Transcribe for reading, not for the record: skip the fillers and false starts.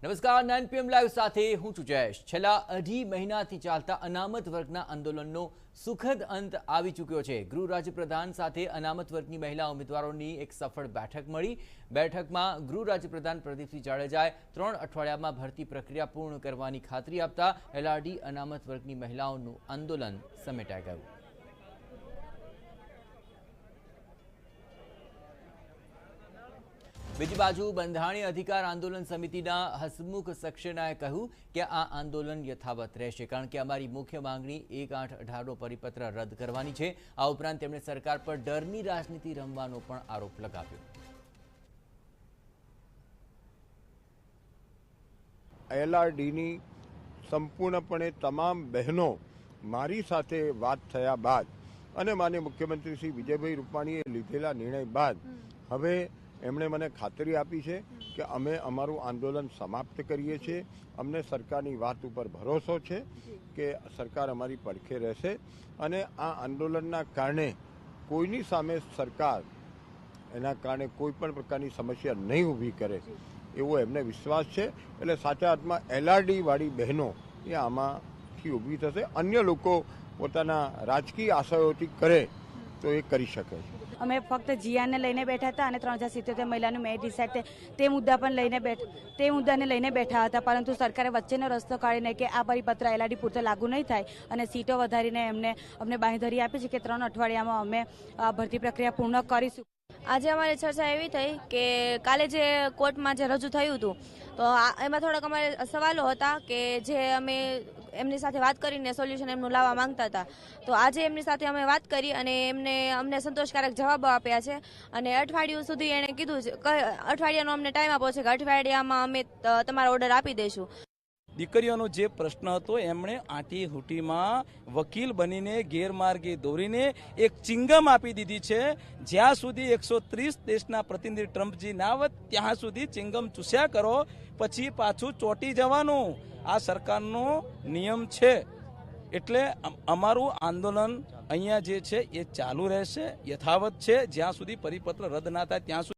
નમસ્કાર 9 PM live સાથે હું છું જયેશ। છેલ્લા 2.5 મહિનાથી ચાલતા અનામત વર્ગના આંદોલનનો સુખદ અંત આવી ચૂક્યો છે। ગૃહ રાજ્યપ્રધાન સાથે અનામત વર્ગની મહિલા ઉમેદવારોની એક સફળ બેઠક મળી। બેઠકમાં ગૃહ રાજ્યપ્રધાન પ્રદીપસિંહ જાડેજાએ 3 અઠવાડિયામાં ભરતી પ્રક્રિયા પૂર્ણ કરવાની ખાતરી આપતા LRD અનામત વર્ગની મહિલાઓનું આંદોલન સમેટાઈ ગયું। બીજી બાજુ બંધારણીય અધિકાર આંદોલન સમિતિના હસમુખ સક્સેનાએ કહ્યું કે આ આંદોલન યથાવત રહેશે, કારણ કે અમારી મુખ્ય માંગણી 1/8/18નો પરિપત્ર રદ કરવાની છે। આ ઉપરાંત તેમણે સરકાર પર ડરની રાજનીતિ રમવાનો પણ આરોપ લગાવ્યો। LRDની સંપૂર્ણપણે તમામ બહેનો મારી સાથે વાત થયા બાદ અને માનનીય મુખ્યમંત્રી શ્રી વિજયભાઈ રૂપાણીએ લીધેલા નિર્ણય બાદ હવે એમણે મને ખાતરી આપી છે કે અમે અમારું આંદોલન સમાપ્ત કરીએ છીએ। અમને સરકારની વાત ઉપર ભરોસો છે કે સરકાર અમારી પડખે રહેશે અને આ આંદોલનના કારણે કોઈની સામે સરકાર એના કારણે કોઈ પણ પ્રકારની સમસ્યા નહીં ઊભી કરે એવો એમને વિશ્વાસ છે। એટલે સાચા અર્થમાં LRD વાળી બહેનો એ આમાંથી ઊભી થશે। અન્ય લોકો પોતાના રાજકીય આશયોથી કરે તો એ કરી શકે છે। અમે ફક્ત જીઆરને લઈને બેઠા હતા અને 3077 મહિલાનું મેરિટ ડિસાઇડ તે મુદ્દાને લઈને બેઠા હતા, પરંતુ સરકારે વચ્ચેનો રસ્તો કાઢીને કે આ પરિપત્ર LRD પૂરતો લાગુ નહીં થાય અને સીટો વધારીને અમને બાંહેધરી આપી છે કે 3 અઠવાડિયામાં અમે ભરતી પ્રક્રિયા પૂર્ણ કરીશું। આજે અમારી ચર્ચા એવી થઈ કે કાલે જે કોર્ટમાં જે રજૂ થયું હતું તો એમાં થોડાક અમારે સવાલો હતા કે જે અમે એમની સાથે વાત કરીને સોલ્યુશન એમનું લાવવા માંગતા હતા। તો આજે એમની સાથે અમે વાત કરી અને અમને સંતોષકારક જવાબો આપ્યા છે અને અઠવાડિયું સુધી એણે કીધું છે અઠવાડિયાનો અમને ટાઈમ આપ્યો છે કે અઠવાડિયામાં અમે તમારો ઓર્ડર આપી દઈશું। દીકરીઓનો જે પ્રશ્ન હતો એમણે આંટી હુટીમાં વકીલ બનીને ગેરમાર્ગે દોરીને એક ચિંગમ આપી દીધી છે। જ્યાં સુધી 130 દેશના પ્રતિનિધિ ટ્રમ્પજી ના આવત ત્યાં સુધી ચિંગમ ચૂસ્યા કરો, પછી પાછું ચોંટી જવાનું આ સરકારનો નિયમ છે। એટલે અમારું આંદોલન અહીંયા જે છે એ ચાલુ રહેશે, યથાવત છે જ્યાં સુધી પરિપત્ર રદ ના થાય ત્યાં સુધી।